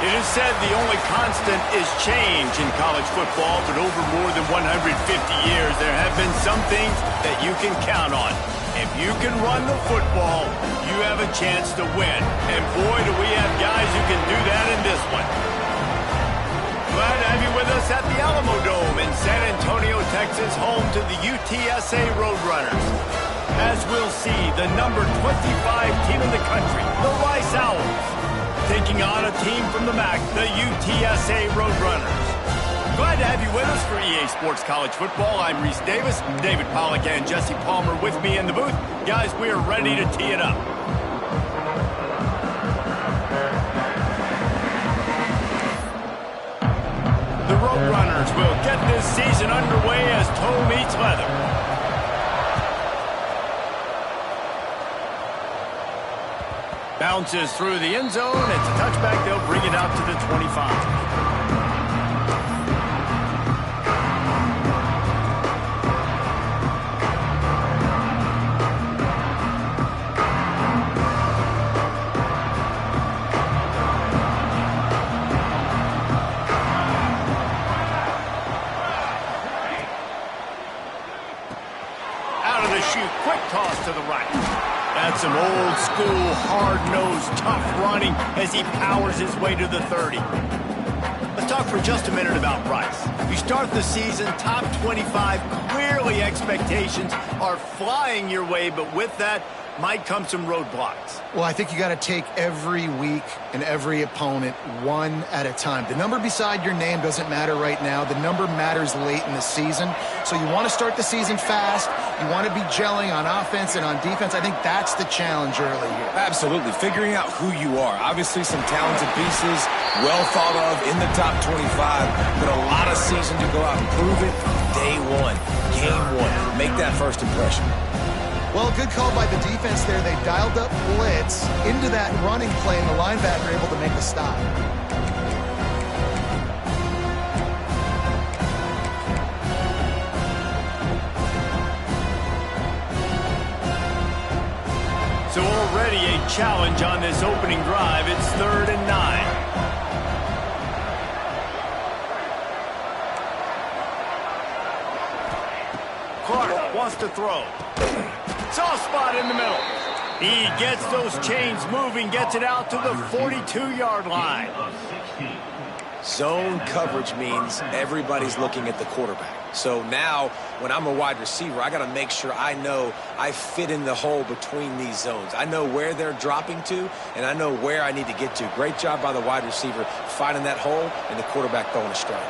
It is said the only constant is change in college football, but over more than 150 years, there have been some things that you can count on. If you can run the football, you have a chance to win. And boy, do we have guys who can do that in this one. Glad to have you with us at the Alamo Dome in San Antonio, Texas, home to the UTSA Roadrunners. As we'll see, the number 25 team in the country, the Rice Owls, taking on a team from the MAC, the UTSA Roadrunners. Glad to have you with us for EA Sports College Football. I'm Reese Davis, David Pollack and Jesse Palmer with me in the booth. Guys, we are ready to tee it up. The Roadrunners will get this season underway as toe meets leather. Bounces through the end zone. It's a touchback. They'll bring it out to the 25. Out of the chute. Quick toss to the right. That's some old school, hard-nosed, tough running as he powers his way to the 30. Let's talk for just a minute about Rice. You start the season top 25. Clearly expectations are flying your way, but with that might come some roadblocks. Well, I think you got to take every week and every opponent one at a time. The number beside your name doesn't matter right now. The number matters late in the season. So you want to start the season fast. You want to be gelling on offense and on defense. I think that's the challenge early here. Absolutely. Figuring out who you are. Obviously some talented pieces, well thought of in the top 25, but a lot of season to go out and prove it. day one, game one. Make that first impression. Well, good call by the defense there. They dialed up blitz into that running play, and the linebacker able to make the stop. So already a challenge on this opening drive. It's 3rd and 9. Clark wants to throw. Soft spot in the middle. He gets those chains moving, gets it out to the 42-yard line. Zone coverage means everybody's looking at the quarterback. So now, when I'm a wide receiver, I got to make sure I know I fit in the hole between these zones. I know where they're dropping to, and I know where I need to get to. Great job by the wide receiver finding that hole, and the quarterback throwing a strike.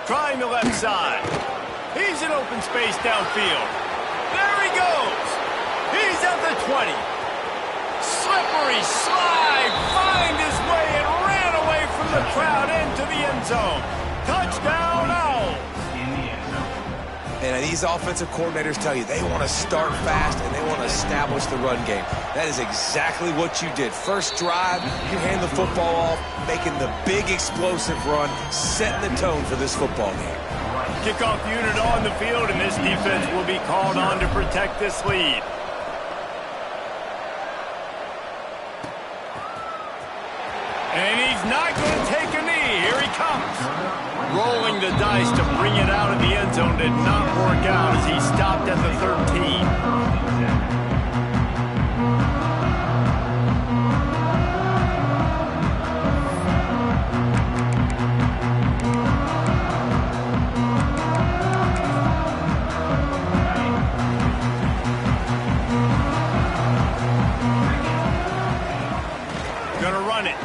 Trying the left side. He's in open space downfield. There he goes. He's at the 20. Slippery slide. Find his way and ran away from the crowd into the end zone. Touchdown, Owls. And these offensive coordinators tell you they want to start fast and they want to establish the run game. That is exactly what you did. First drive, you hand the football off, making the big explosive run, setting the tone for this football game. Kickoff unit on the field, and this defense will be called on to protect this lead. And he's not going to take a knee. Here he comes. Rolling the dice to bring it out of the end zone did not work out as he stopped at the 13.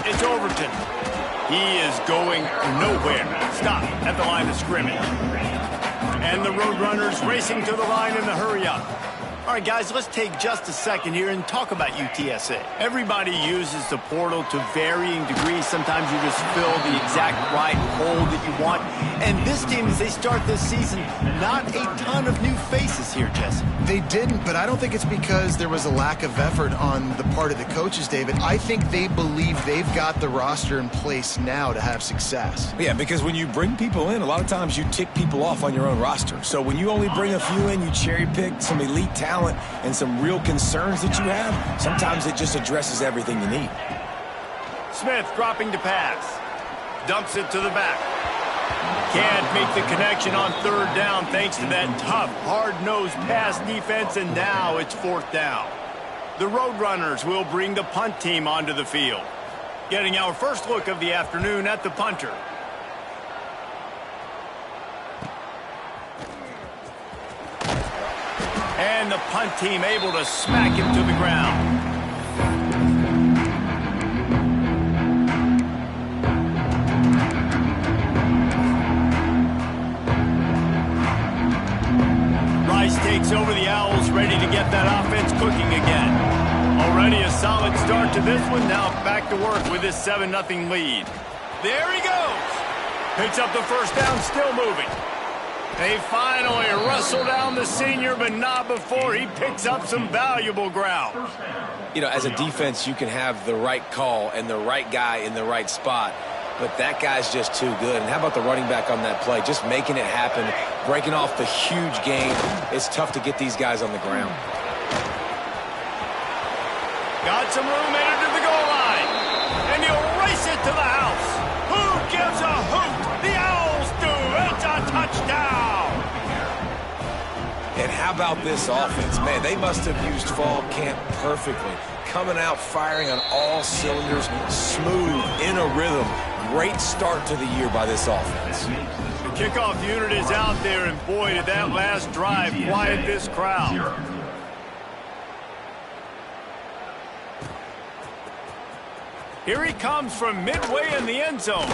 It's Overton. He is going nowhere. Stop at the line of scrimmage. And the Roadrunners racing to the line in the hurry up. All right, guys, let's take just a second here and talk about UTSA. Everybody uses the portal to varying degrees. Sometimes you just fill the exact right hole that you want. And this team, as they start this season, not a ton of new faces here, Jesse. They didn't, but I don't think it's because there was a lack of effort on the part of the coaches, David. I think they believe they've got the roster in place now to have success. Yeah, because when you bring people in, a lot of times you tick people off on your own roster. So when you only bring a few in, you cherry pick some elite talent and some real concerns that you have, sometimes it just addresses everything you need. Smith dropping to pass. Dumps it to the back. Can't make the connection on 3rd down thanks to that tough, hard-nosed pass defense, and now it's 4th down. The Roadrunners will bring the punt team onto the field. Getting our first look of the afternoon at the punter. And the punt team able to smack him to the ground. Rice takes over the Owls, ready to get that offense cooking again. Already a solid start to this one. Now back to work with this 7-0 lead. There he goes. Picks up the first down, still moving. They finally wrestle down the senior, but not before he picks up some valuable ground. You know, as a defense, you can have the right call and the right guy in the right spot, but that guy's just too good. And how about the running back on that play? Just making it happen, breaking off the huge gain. It's tough to get these guys on the ground. Got some room headed to the goal line, and he'll race it to the house. Who gives a hoot? The Owls do. It's a touchdown. And how about this offense? Man, they must have used fall camp perfectly. Coming out, firing on all cylinders, smooth, in a rhythm. Great start to the year by this offense. The kickoff unit is out there, and boy, did that last drive quiet this crowd. Here he comes from midway in the end zone.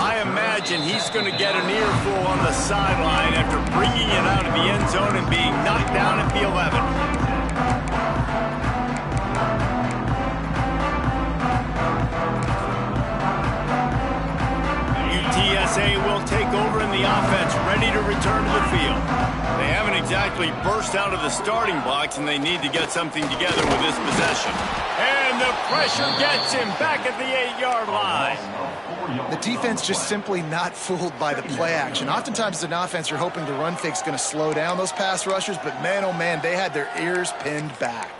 I imagine he's going to get an earful on the sideline after bringing it out of the end zone and being knocked down at the 11. basically burst out of the starting blocks, and they need to get something together with this possession. And the pressure gets him back at the 8-yard line. The defense just simply not fooled by the play action. Oftentimes as an offense, you're hoping the run fake's going to slow down those pass rushers, but man, oh man, they had their ears pinned back.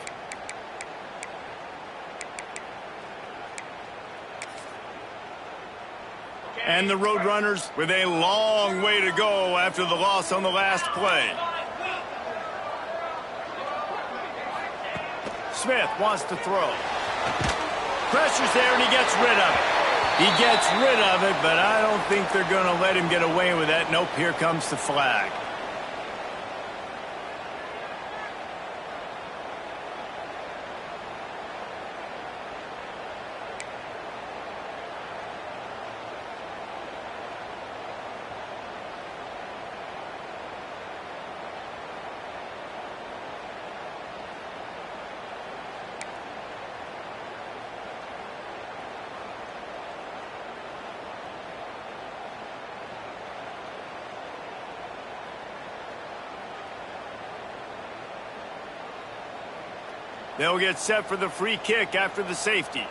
And the Roadrunners with a long way to go after the loss on the last play. Smith wants to throw. Pressure's there, and he gets rid of it. He gets rid of it, but I don't think they're going to let him get away with that. Nope, here comes the flag. They'll get set for the free kick after the safety.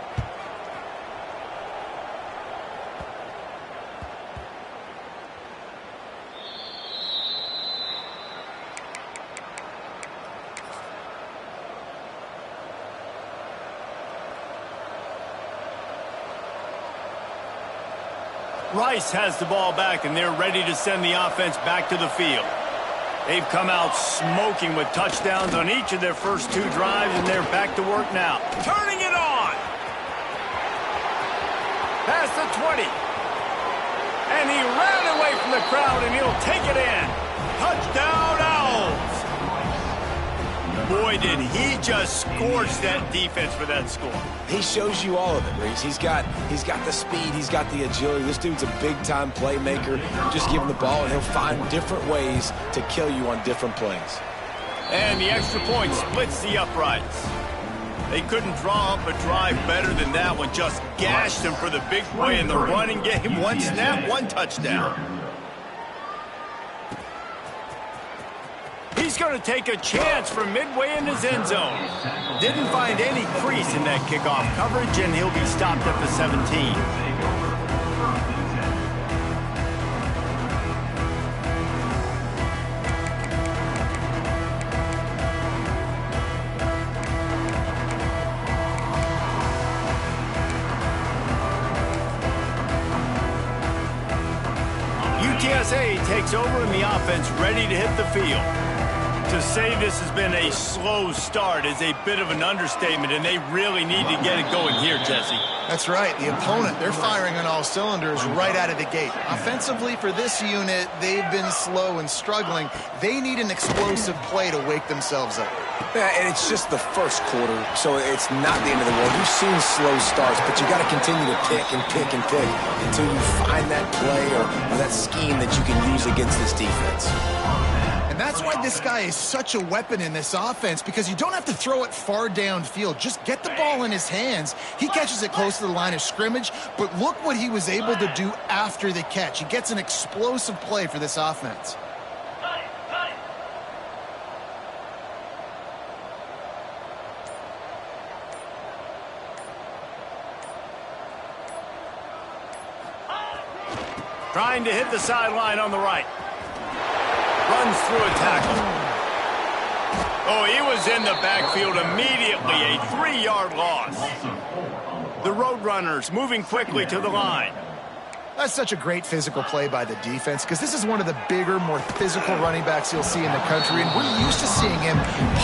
Rice has the ball back, and they're ready to send the offense back to the field. They've come out smoking with touchdowns on each of their first 2 drives, and they're back to work now. Turning it on! Past the 20. And he ran away from the crowd, and he'll take it in. Touchdown, Owls! Boy, did he just scorch that defense for that score. He shows you all of it, Reese. He's got the speed, he's got the agility. This dude's a big-time playmaker. You just give him the ball, and he'll find different ways to kill you on different plays. And the extra point splits the uprights. They couldn't draw up a drive better than that one. Just gashed him for the big play in the running game. 1 snap, 1 touchdown. He's going to take a chance from midway in his end zone. Didn't find any crease in that kickoff coverage, and he'll be stopped at the 17. UTSA takes over, and the offense ready to hit the field. To say this has been a slow start is a bit of an understatement, and they really need to get it going here, Jesse. That's right. The opponent, they're firing on all cylinders right out of the gate. Offensively, for this unit, they've been slow and struggling. They need an explosive play to wake themselves up. Yeah, and it's just the first quarter, so it's not the end of the world. You've seen slow starts, but you got to continue to pick and pick and pick until you find that play or that scheme that you can use against this defense. And that's why this guy is such a weapon in this offense, because you don't have to throw it far downfield. Just get the ball in his hands. He catches it close to the line of scrimmage, but look what he was able to do after the catch. He gets an explosive play for this offense. Trying to hit the sideline on the right. Runs through a tackle. Oh, he was in the backfield immediately. A 3-yard loss. The Roadrunners moving quickly to the line. That's such a great physical play by the defense, because this is one of the bigger, more physical running backs you'll see in the country, and we're used to seeing him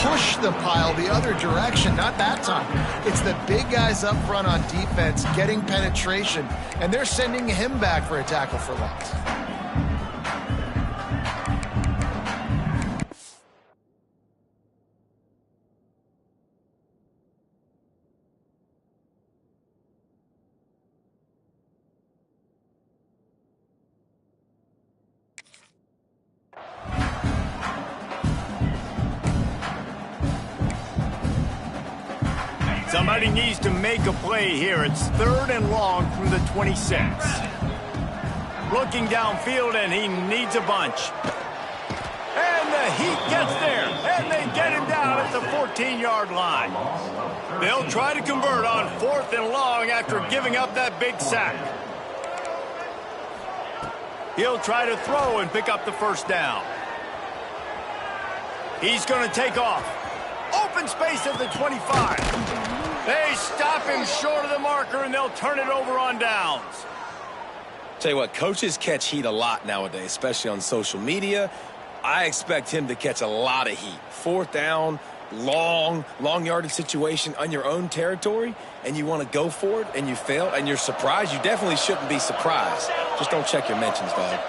push the pile the other direction. Not that time. It's the big guys up front on defense getting penetration, and they're sending him back for a tackle for loss. Somebody needs to make a play here. It's 3rd and long from the 26. Looking downfield, and he needs a bunch. And the the heat gets there, and they get him down at the 14-yard line. They'll try to convert on 4th and long after giving up that big sack. He'll try to throw and pick up the first down. He's going to take off. Open space at the 25. They stop him short of the marker, and they'll turn it over on downs. Tell you what, coaches catch heat a lot nowadays, especially on social media. I expect him to catch a lot of heat. 4th down, long yardage situation on your own territory, and you want to go for it, and you fail, and you're surprised. You definitely shouldn't be surprised. Just don't check your mentions, dog.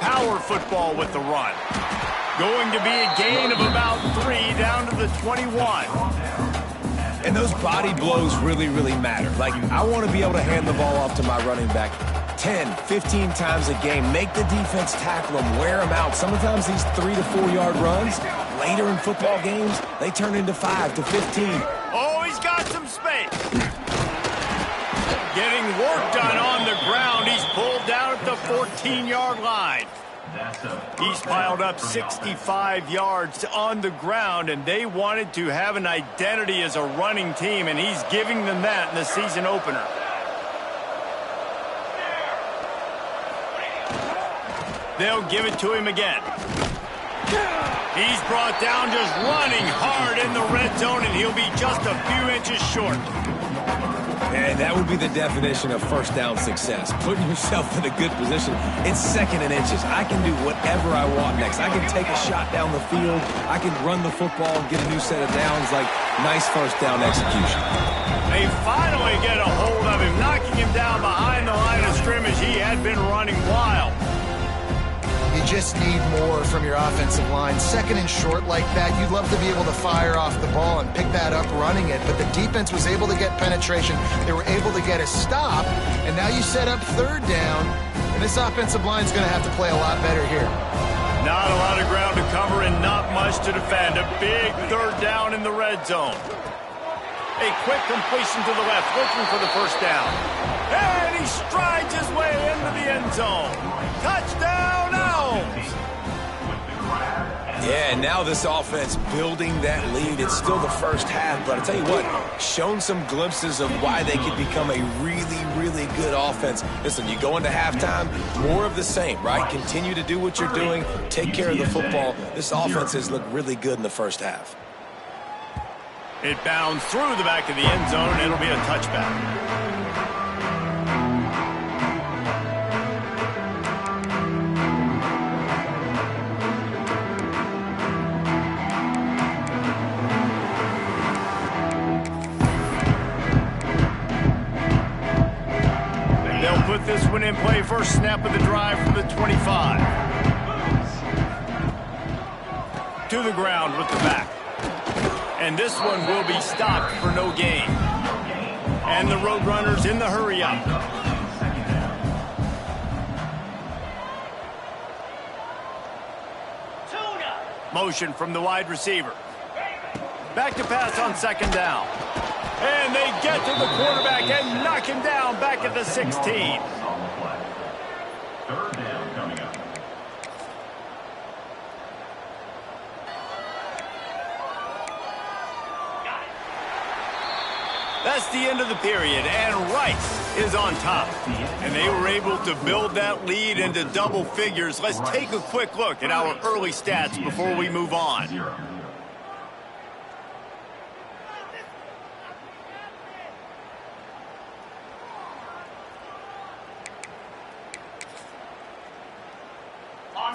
Power football with the run. Going to be a gain of about 3 down to the 21. And those body blows really, really matter. Like, I want to be able to hand the ball off to my running back 10, 15 times a game. Make the defense tackle them, wear them out. Sometimes these 3 to 4 yard runs, later in football games, they turn into 5 to 15. Oh, he's got some space. Getting work done on the ground. He's pulled down at the 14-yard line. He's piled up 65 yards on the ground, and they wanted to have an identity as a running team, and he's giving them that in the season opener. They'll give it to him again. He's brought down just running hard in the red zone, and he'll be just a few inches short. And that would be the definition of first down success. Putting yourself in a good position. It's 2nd and inches. I can do whatever I want next. I can take a shot down the field. I can run the football and get a new set of downs. Like, nice first down execution. They finally get a hold of him, knocking him down behind the line of scrimmage. He had been running wild. You just need more from your offensive line. 2nd and short like that, you'd love to be able to fire off the ball and pick that up running it, but the defense was able to get penetration. They were able to get a stop, and now you set up 3rd down, and this offensive line is going to have to play a lot better here. Not a lot of ground to cover and not much to defend. A big 3rd down in the red zone. A quick completion to the left, looking for the first down. And he strides his way into the end zone. Touchdown, Elms! Yeah, and now this offense building that lead. It's still the first half, but I'll tell you what, shown some glimpses of why they could become a really, really good offense. Listen, you go into halftime, more of the same, right? Continue to do what you're doing, take care of the football. This offense has looked really good in the first half. It bounds through the back of the end zone, and it'll be a touchback. They'll put this one in play. First snap of the drive from the 25. To the ground with the back. And this one will be stopped for no gain. And the Roadrunners in the hurry up. Motion from the wide receiver. Back to pass on 2nd down. And they get to the quarterback and knock him down back at the 16. 3rd down coming up. That's the end of the period, and Rice is on top. And they were able to build that lead into double figures. Let's take a quick look at our early stats before we move on.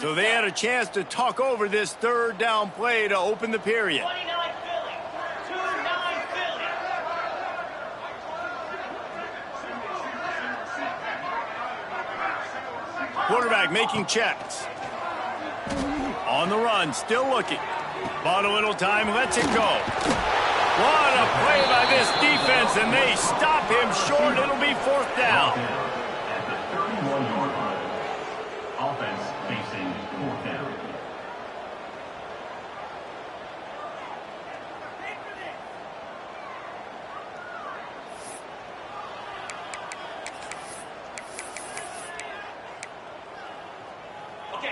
So they had a chance to talk over this 3rd down play to open the period. Quarterback making checks. On the run, still looking. Bought a little time, lets it go. What a play by this defense, and they stop him short. It'll be 4th down. At the 31-yard line, offense facing 4th down.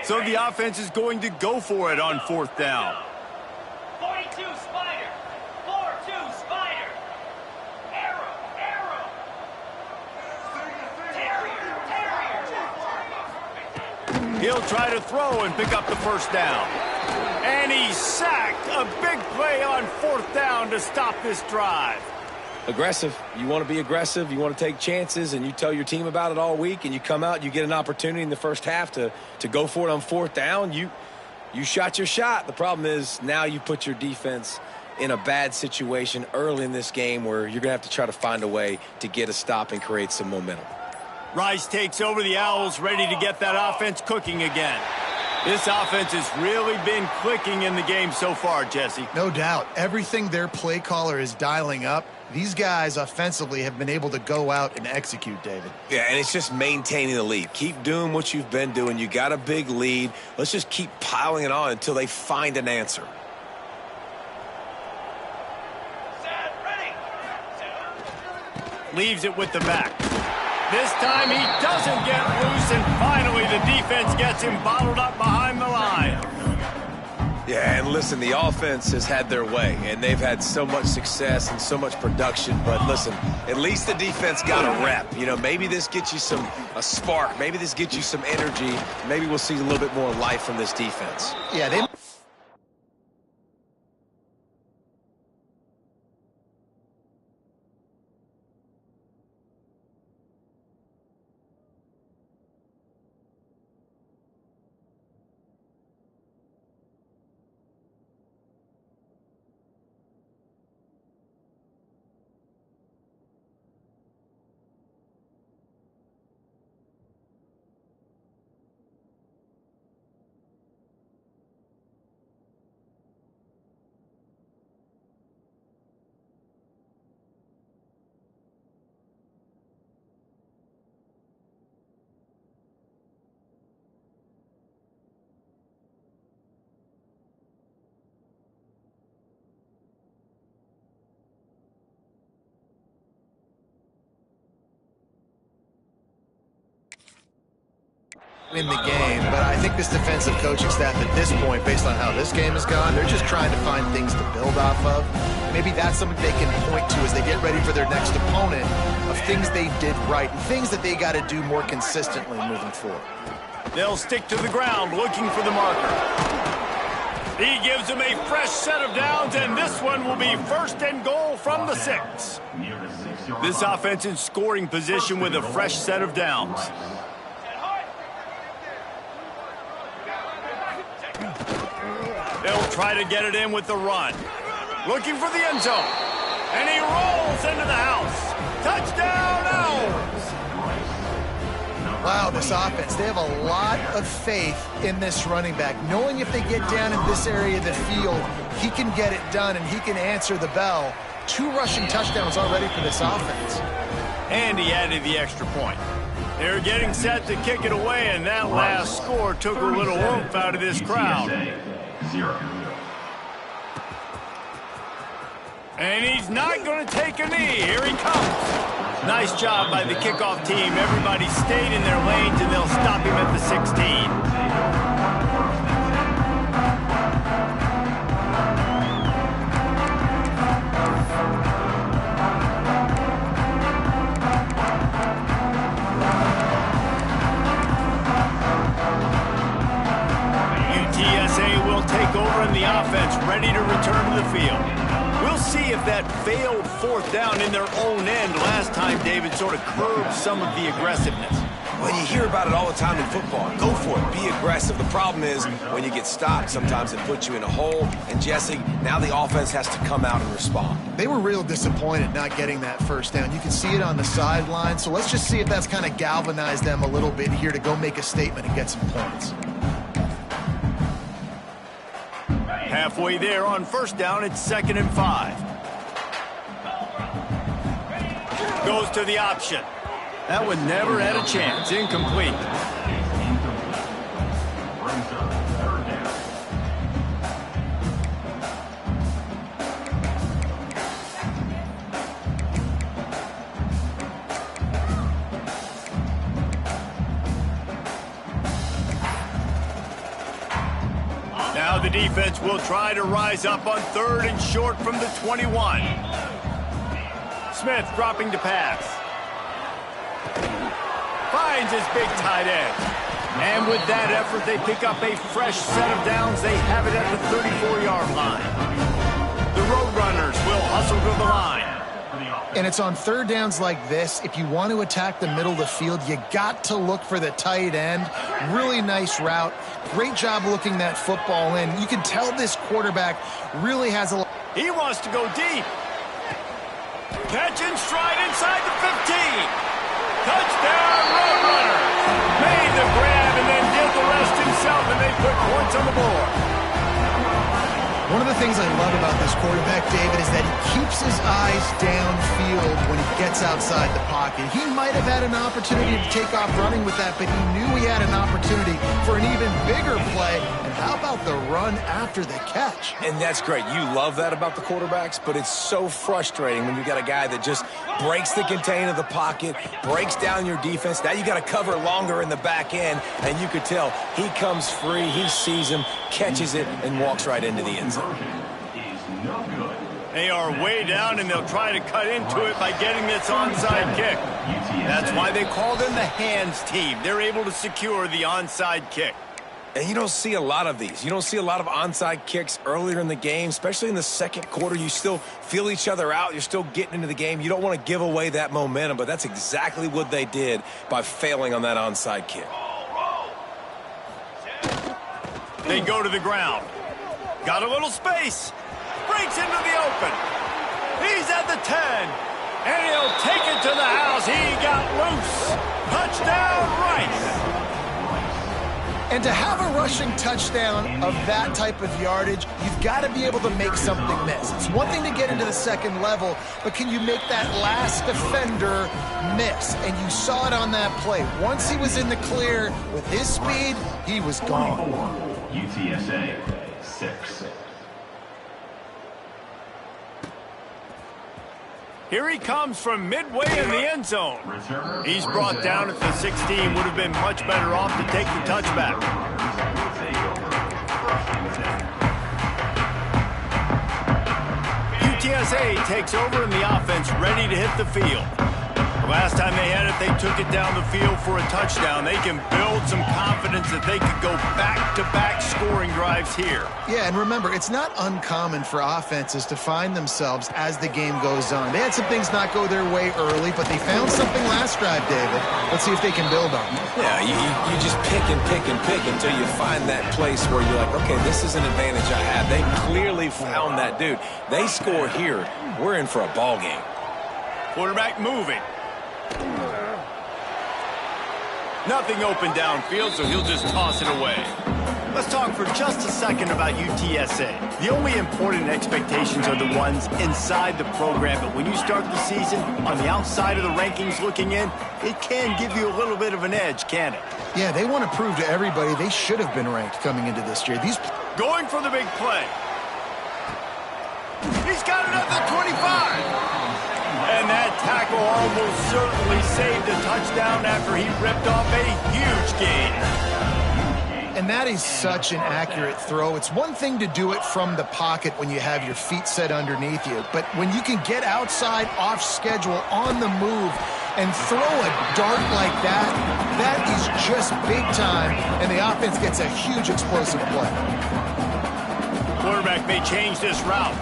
So the offense is going to go for it on 4th down. 42 Spider. 4-2 Spider. Arrow. Terrier. He'll try to throw and pick up the 1st down. And he's sacked. A big play on 4th down to stop this drive. Aggressive. You want to be aggressive. You want to take chances, and you tell your team about it all week, and you come out, you get an opportunity in the first half to go for it on 4th down. You shot your shot. The problem is now you put your defense in a bad situation early in this game where you're going to have to try to find a way to get a stop and create some momentum. Rice takes over the Owls, ready to get that offense cooking again. This offense has really been clicking in the game so far, Jesse. No doubt. Everything their play caller is dialing up, these guys offensively have been able to go out and execute, David. Yeah, and it's just maintaining the lead. Keep doing what you've been doing. You got a big lead. Let's just keep piling it on until they find an answer. Set, ready. Leaves it with the back. This time he doesn't get loose, and finally the defense gets him bottled up behind the line. Yeah, and listen, the offense has had their way, and they've had so much success and so much production. But listen, at least the defense got a rep. You know, maybe this gets you a spark. Maybe this gets you some energy. Maybe we'll see a little bit more life from this defense. Yeah, they... in the game, but I think this defensive coaching staff at this point, based on how this game has gone, they're just trying to find things to build off of. Maybe that's something they can point to as they get ready for their next opponent, of things they did right and things that they got to do more consistently moving forward. They'll stick to the ground looking for the marker. He gives them a fresh set of downs, and this one will be 1st and goal from the 6. This offense in scoring position with a fresh set of downs. They'll try to get it in with the run. Looking for the end zone. And he rolls into the house. Touchdown, Owls! Wow, this offense, they have a lot of faith in this running back, knowing if they get down in this area of the field, he can get it done and he can answer the bell. 2 rushing touchdowns already for this offense. And he added the extra point. They're getting set to kick it away, and that last score took a little oomph out of this crowd. And he's not going to take a knee. Here he comes. Nice job by the kickoff team. Everybody stayed in their lanes, and they'll stop him at the 16. UTSA will take over in the offense, ready to return to the field. We'll see if that failed 4th down in their own end last time, David, sort of curbed some of the aggressiveness. Well, you hear about it all the time in football. Go for it. Be aggressive. The problem is when you get stopped, sometimes it puts you in a hole. And, Jesse, now the offense has to come out and respond. They were real disappointed not getting that 1st down. You can see it on the sideline. So let's just see if that's kind of galvanized them a little bit here to go make a statement and get some points. Halfway there on 1st down, it's 2nd and 5. Goes to the option. That one never had a chance. Incomplete. defense will try to rise up on 3rd and short from the 21. Smith dropping to pass. Finds his big tight end. And with that effort, they pick up a fresh set of downs. They have it at the 34-yard line. The Roadrunners will hustle to the line. And it's on 3rd downs like this. If you want to attack the middle of the field, you got to look for the tight end. Really nice route. Great job looking that football in. You can tell this quarterback really has a... He wants to go deep. Catch and stride inside the 15. Touchdown, Roadrunners. Made the grab and then did the rest himself, and they put points on the board. One of the things I love about this quarterback, David, is that he keeps his eyes downfield when he gets outside the pocket. He might have had an opportunity to take off running with that, but he knew he had an opportunity for an even bigger play. And how about the run after the catch? And that's great. You love that about the quarterbacks, but it's so frustrating when you got a guy that just breaks the contain of the pocket, breaks down your defense. Now you got to cover longer in the back end, and you could tell he comes free, he sees him, catches it, and walks right into the end zone. They are way down, and they'll try to cut into it by getting this onside kick. That's why they call them the hands team. They're able to secure the onside kick. And you don't see a lot of these. You don't see a lot of onside kicks earlier in the game, especially in the second quarter. You still feel each other out. You're still getting into the game. You don't want to give away that momentum, but that's exactly what they did by failing on that onside kick. They go to the ground. Got a little space. Breaks into the open. He's at the 10. And he'll take it to the house. He got loose. Touchdown, Rice. And to have a rushing touchdown of that type of yardage, you've got to be able to make something miss. It's one thing to get into the second level, but can you make that last defender miss? And you saw it on that play. Once he was in the clear with his speed, he was gone. UTSA 6. Here he comes from midway in the end zone. He's brought down at the 16. Would have been much better off to take the touchback. UTSA takes over in the offense, ready to hit the field. Last time they had it, they took it down the field for a touchdown. They can build some confidence that they could go back-to-back scoring drives here. Yeah, and remember, it's not uncommon for offenses to find themselves as the game goes on. They had some things not go their way early, but they found something last drive, David. Let's see if they can build on it. Yeah, you just pick and pick and pick until you find that place where you're like, okay, this is an advantage I have. They clearly found that dude. They score here. We're in for a ball game. Quarterback moving. Nothing open downfield, so he'll just toss it away. Let's talk for just a second about UTSA. The only important expectations are the ones inside the program, but when you start the season on the outside of the rankings looking in, it can give you a little bit of an edge, can it? Yeah, they want to prove to everybody they should have been ranked coming into this year. Going for the big play. He's got it at the 25. And that tackle almost certainly saved a touchdown after he ripped off a huge gain. And that is such an accurate throw. It's one thing to do it from the pocket when you have your feet set underneath you, but when you can get outside, off schedule, on the move, and throw a dart like that, that is just big time, and the offense gets a huge explosive play. Quarterback may change this route.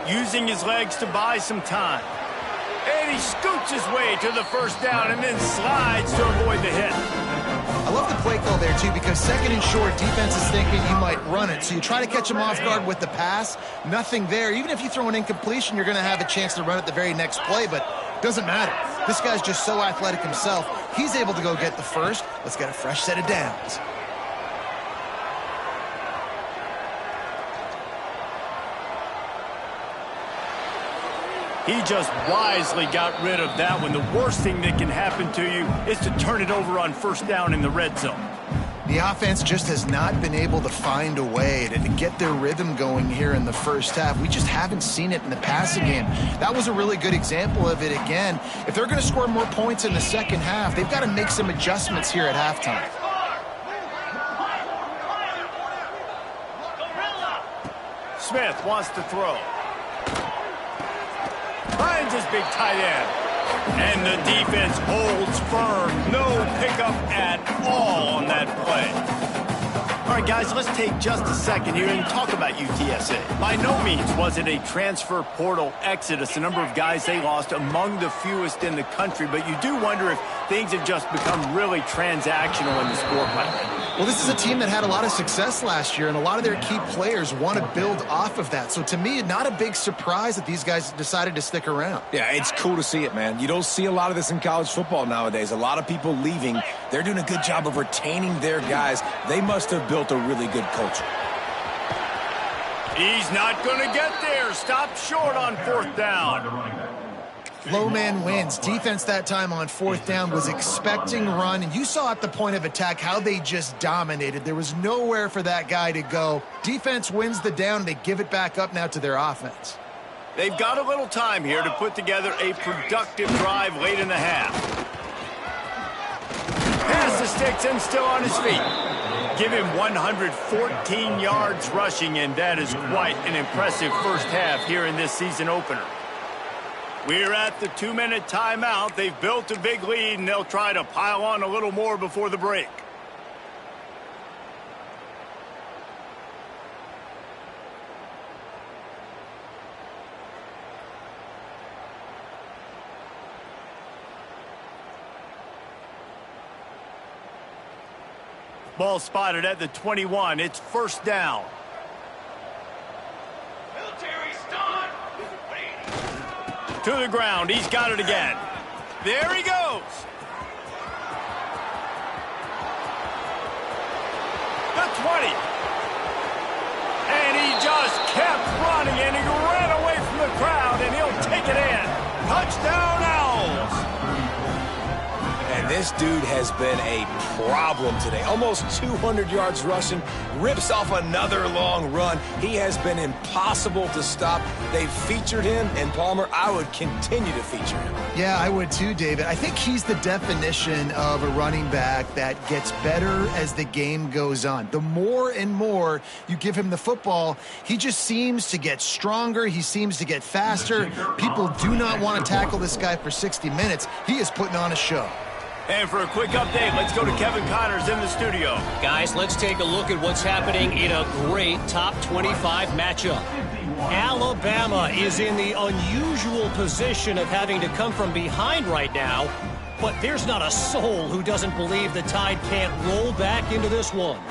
Using his legs to buy some time. And he scoots his way to the first down and then slides to avoid the hit. I love the play call there, too, because second and short, defense is thinking you might run it. So you try to catch him off guard with the pass. Nothing there. Even if you throw an incompletion, you're going to have a chance to run it the very next play, but doesn't matter. This guy's just so athletic himself. He's able to go get the first. Let's get a fresh set of downs. He just wisely got rid of that one. The worst thing that can happen to you is to turn it over on first down in the red zone. The offense just has not been able to find a way to get their rhythm going here in the first half. We just haven't seen it in the passing game. That was a really good example of it again. If they're going to score more points in the second half, they've got to make some adjustments here at halftime. Smith wants to throw. Finds his big tight end. And the defense holds firm. No pickup at all on that play. All right, guys, let's take just a second here and talk about UTSA. By no means was it a transfer portal exodus, the number of guys they lost among the fewest in the country, but you do wonder if things have just become really transactional in the sport right now. Well, this is a team that had a lot of success last year, and a lot of their key players want to build off of that. So to me, not a big surprise that these guys decided to stick around. Yeah, it's cool to see it, man. You don't see a lot of this in college football nowadays. A lot of people leaving. They're doing a good job of retaining their guys. They must have built a really good culture. He's not going to get there. Stop short on fourth down. Low man wins. Defense that time on fourth down was expecting run, and you saw at the point of attack how they just dominated. There was nowhere for that guy to go. Defense wins the down. They give it back up now to their offense. They've got a little time here to put together a productive drive late in the half. Pass the sticks and still on his feet. Give him 114 yards rushing, and that is quite an impressive first half here in this season opener. We're at the 2-minute timeout. They've built a big lead, and they'll try to pile on a little more before the break. Ball spotted at the 21. It's first down. To the ground. He's got it again. There he goes. The 20. And he just kept running, and he ran away from the crowd, and he'll take it in. Touchdown, Owls. And this dude has been a problem today. Almost 200 yards rushing, rips off another long run. He has been impossible to stop. They've featured him, and Palmer, I would continue to feature him. Yeah, I would too, David. I think he's the definition of a running back that gets better as the game goes on. The more and more you give him the football, he just seems to get stronger. He seems to get faster. People do not want to tackle this guy for 60 minutes. He is putting on a show. And for a quick update, let's go to Kevin Connors in the studio. Guys, let's take a look at what's happening in a great top 25 matchup. Alabama is in the unusual position of having to come from behind right now, but there's not a soul who doesn't believe the Tide can't roll back into this one.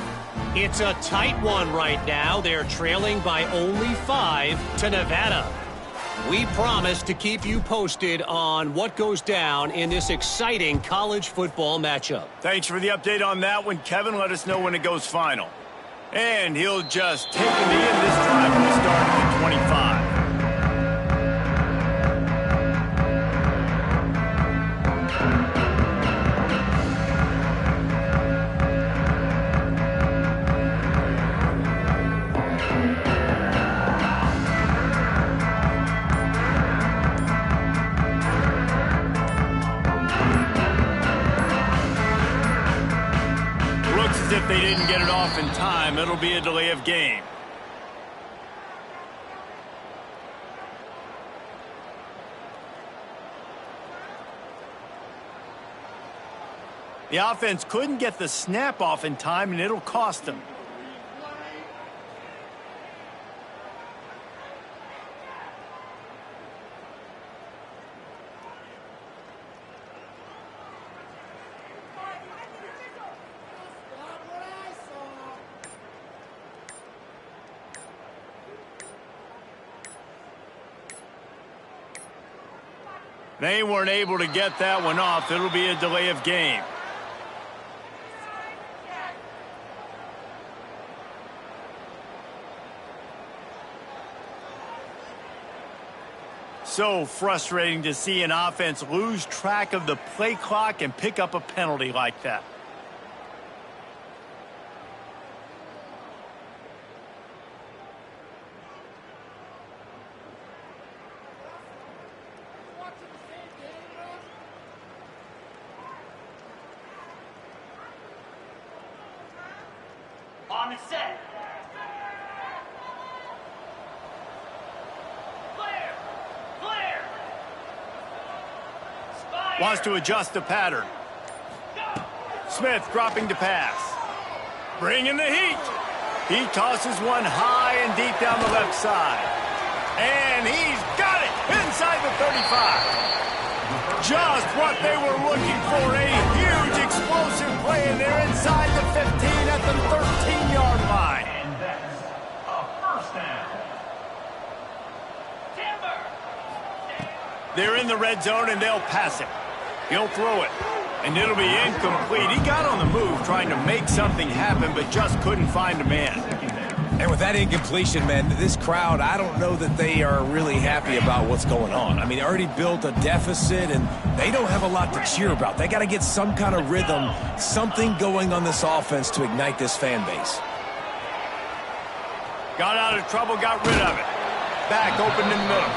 It's a tight one right now. They're trailing by only 5 to Nevada. We promise to keep you posted on what goes down in this exciting college football matchup. Thanks for the update on that one, Kevin. Let us know when it goes final. And he'll just take the in this drive will start at the 25. If they didn't get it off in time, it'll be a delay of game. The offense couldn't get the snap off in time, and it'll cost them. They weren't able to get that one off. It'll be a delay of game. So frustrating to see an offense lose track of the play clock and pick up a penalty like that. On the set. Wants to adjust the pattern. Smith dropping to pass. Bringing the heat. He tosses one high and deep down the left side. And he's got it inside the 35. Just what they were looking for. A huge explosive play, and they're inside the 15 at the 13-yard line. And that's a first down. Timber. They're in the red zone, and they'll pass it. He'll throw it, and it'll be incomplete. He got on the move trying to make something happen, but just couldn't find a man. And with that incompletion, man, this crowd, I don't know that they are really happy about what's going on. I mean, they already built a deficit, and they don't have a lot to cheer about. They got to get some kind of rhythm, something going on this offense to ignite this fan base. Got out of trouble, got rid of it. Back open in the middle.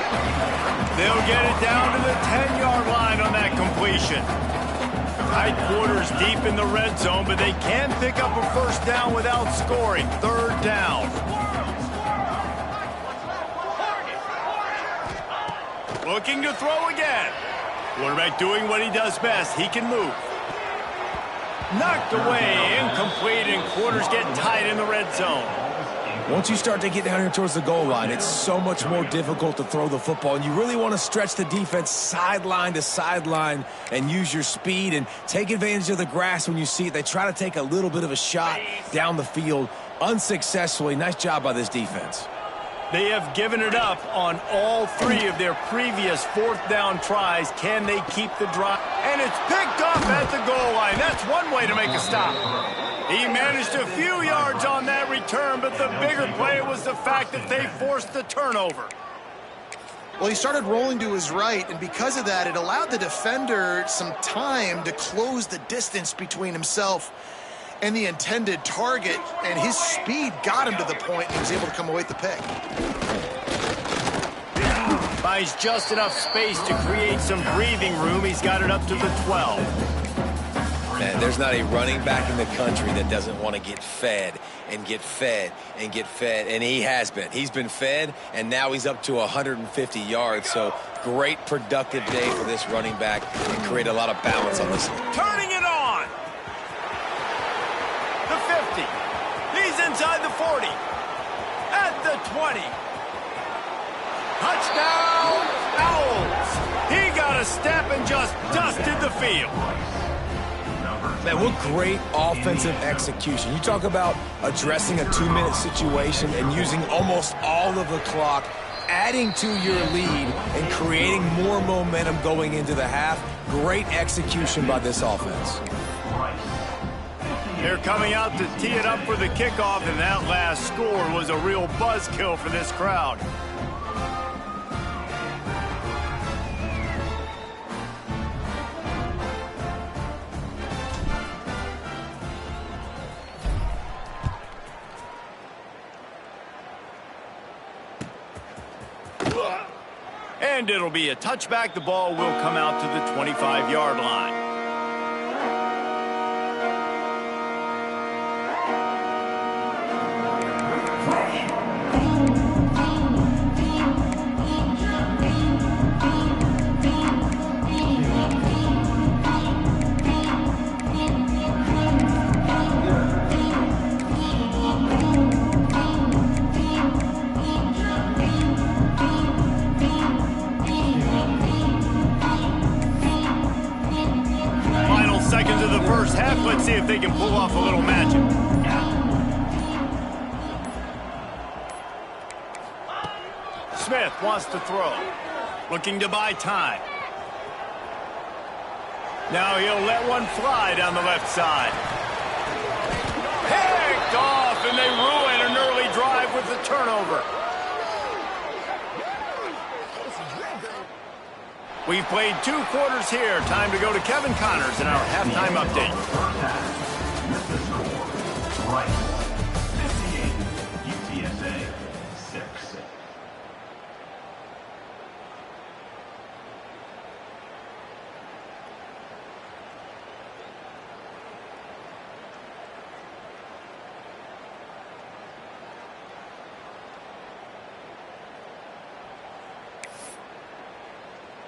They'll get it down to the 10-yard line on that completion. Tight quarters deep in the red zone, but they can pick up a first down without scoring. Third down. Looking to throw again. Quarterback doing what he does best. He can move. Knocked away, incomplete, and quarters get tight in the red zone. Once you start to get down here towards the goal line, it's so much more difficult to throw the football, and you really want to stretch the defense sideline to sideline and use your speed and take advantage of the grass when you see it. They try to take a little bit of a shot down the field unsuccessfully. Nice job by this defense. They have given it up on all three of their previous fourth down tries. Can they keep the drive? And it's picked off at the goal line. That's one way to make a stop. He managed a few yards on that return, but the bigger play was the fact that they forced the turnover. Well, he started rolling to his right, and because of that, it allowed the defender some time to close the distance between himself and the intended target, and his speed got him to the point he was able to come away with the pick. Buys just enough space to create some breathing room. He's got it up to the 12. Man, there's not a running back in the country that doesn't want to get fed and get fed and get fed, and he has been. He's been fed, and now he's up to 150 yards, so great productive day for this running back and create a lot of balance on this. Turning it on! The 50. He's inside the 40. At the 20. Touchdown, Owls! He got a step and just dusted the field. Man, what great offensive execution. You talk about addressing a 2-minute situation and using almost all of the clock, adding to your lead and creating more momentum going into the half. Great execution by this offense. They're coming out to tee it up for the kickoff, and that last score was a real buzzkill for this crowd. And it'll be a touchback. The ball will come out to the 25-yard line. Seconds of the first half. Let's see if they can pull off a little magic. Smith wants to throw. Looking to buy time. Now he'll let one fly down the left side. Picked off, and they ruin an early drive with the turnover. We've played 2 quarters here. Time to go to Kevin Connors in our halftime update. Right. 58, UTSA 6.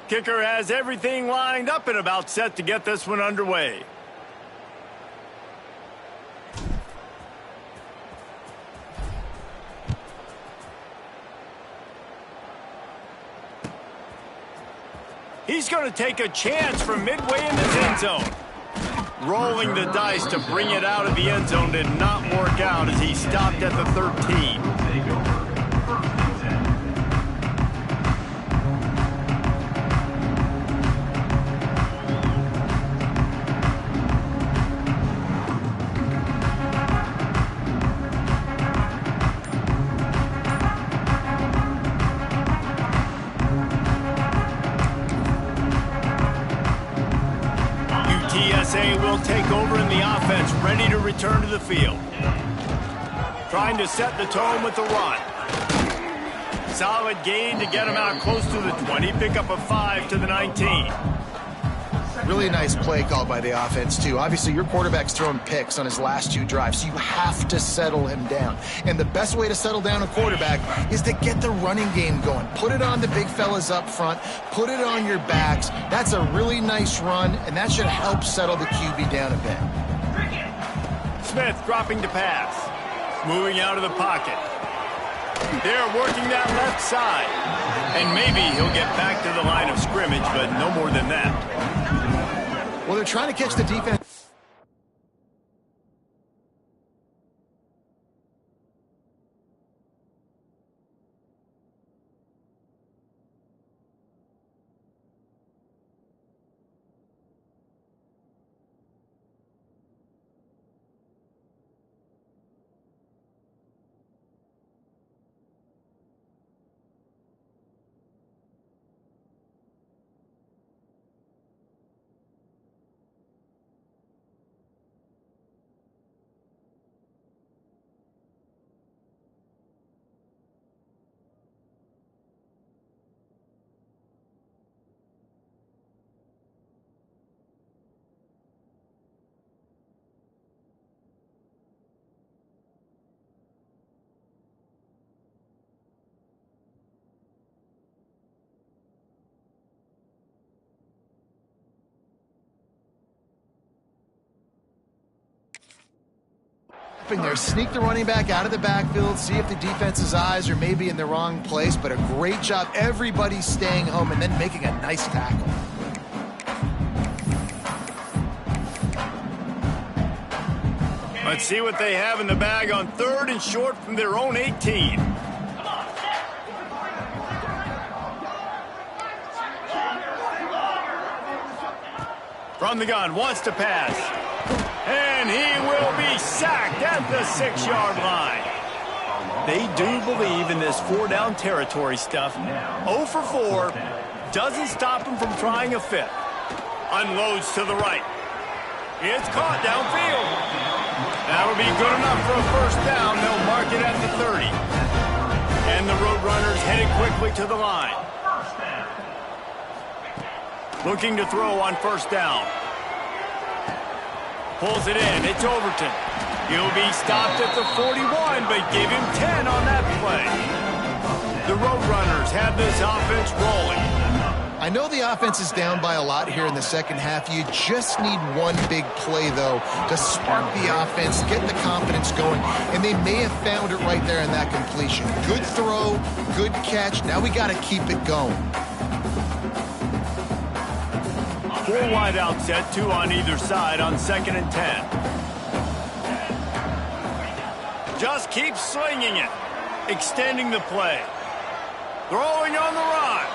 Kicker has everything lined up and about set to get this one underway. He's going to take a chance from midway in his end zone. Rolling the dice to bring it out of the end zone did not work out as he stopped at the 13. UTSA will take over in the offense, ready to return to the field. Trying to set the tone with the run. Solid gain to get him out close to the 20. Pick up a 5 to the 19. Really nice play call by the offense, too. Obviously, your quarterback's throwing picks on his last 2 drives, so you have to settle him down. And the best way to settle down a quarterback is to get the running game going. Put it on the big fellas up front. Put it on your backs. That's a really nice run, and that should help settle the QB down a bit. Smith dropping to pass. Moving out of the pocket. They're working that left side. And maybe he'll get back to the line of scrimmage, but no more than that. Well, they're trying to catch the defense. There, sneak the running back out of the backfield, see if the defense's eyes are maybe in the wrong place, but a great job. Everybody's staying home and then making a nice tackle. Let's see what they have in the bag on 3rd and short from their own 18. From the gun, wants to pass. And he will be sacked at the 6-yard line. They do believe in this 4-down territory stuff. 0 for 4 doesn't stop him from trying a 5th. Unloads to the right. It's caught downfield. That'll be good enough for a 1st down. They'll mark it at the 30. And the Roadrunners headed quickly to the line. Looking to throw on 1st down. Pulls it in. It's Overton. He'll be stopped at the 41, but give him 10 on that play. The Roadrunners have this offense rolling. I know the offense is down by a lot here in the second half. You just need one big play, though, to spark the offense, get the confidence going, and they may have found it right there in that completion. Good throw, good catch. Now we got to keep it going. 4 wide out set, 2 on either side on 2nd and 10. Just keep slinging it, extending the play. Throwing on the run.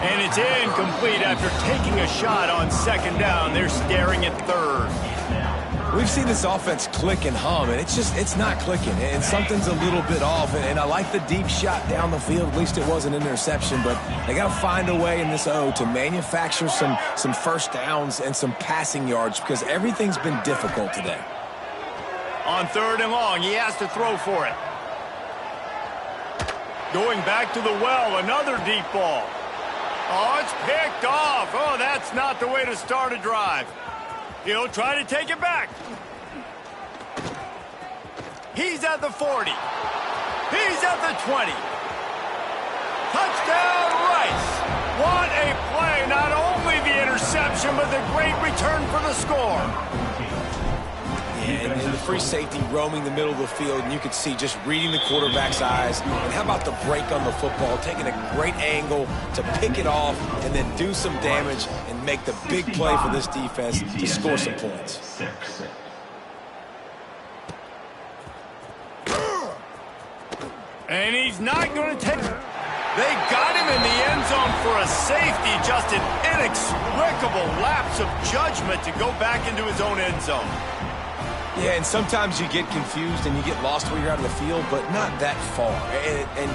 And it's incomplete after taking a shot on 2nd down. They're staring at 3rd. We've seen this offense click and hum, and it's not clicking, and something's a little bit off. And I like the deep shot down the field. At least it wasn't an interception, but they got to find a way in this O to manufacture some 1st downs and some passing yards because everything's been difficult today. On 3rd and long, he has to throw for it. Going back to the well, another deep ball. Oh, it's picked off. Oh, that's not the way to start a drive. He'll try to take it back. He's at the 40. He's at the 20. Touchdown, Rice. What a possession, but the great return for the score. And the free safety roaming the middle of the field, and you could see just reading the quarterback's eyes. And how about the break on the football, taking a great angle to pick it off and then do some damage and make the big play for this defense to score some points. And he's not going to take it. They got him in the end zone for a safety. Just an inexplicable lapse of judgment to go back into his own end zone. Yeah, and sometimes you get confused and you get lost where you're out of the field, but not that far. And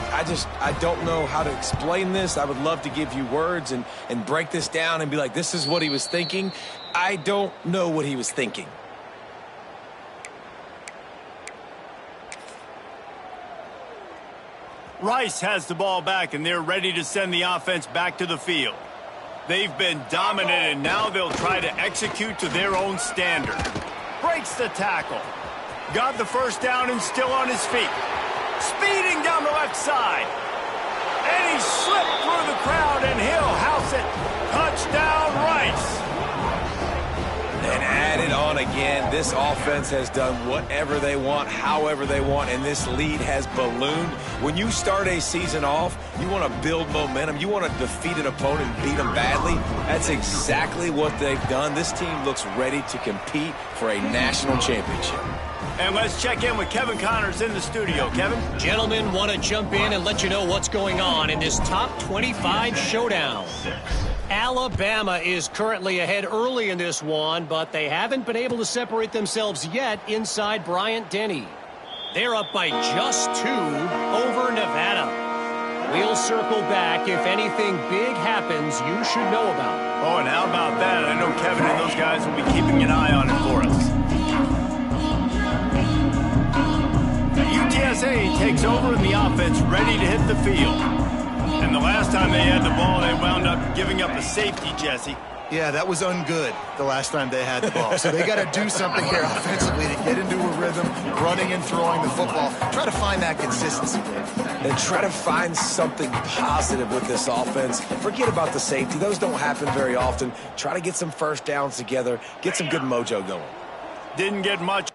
I don't know how to explain this. I would love to give you words and break this down and be like, this is what he was thinking. I don't know what he was thinking. Rice has the ball back, and they're ready to send the offense back to the field. They've been dominant, and now they'll try to execute to their own standard. Breaks the tackle. Got the first down and still on his feet. Speeding down the left side. And he slipped through the crowd, and he'll house it. Touchdown, Rice. And add it on again. This offense has done whatever they want, however they want, and this lead has ballooned. When you start a season off, you want to build momentum. You want to defeat an opponent and beat them badly. That's exactly what they've done. This team looks ready to compete for a national championship. And let's check in with Kevin Connors in the studio. Kevin? Gentlemen, want to jump in and let you know what's going on in this top 25 showdown. Alabama is currently ahead early in this one, but they haven't been able to separate themselves yet inside Bryant-Denny. They're up by just 2 over Nevada. We'll circle back if anything big happens you should know about. Oh, and how about that? I know Kevin and those guys will be keeping an eye on it for us. UTSA takes over in the offense, ready to hit the field. And the last time they had the ball, they wound up giving up a safety, Jesse. Yeah, that was ungood the last time they had the ball. So they got to do something here offensively to get into a rhythm, running and throwing the football. Try to find that consistency. And try to find something positive with this offense. Forget about the safety. Those don't happen very often. Try to get some first downs together. Get some good mojo going. Didn't get much.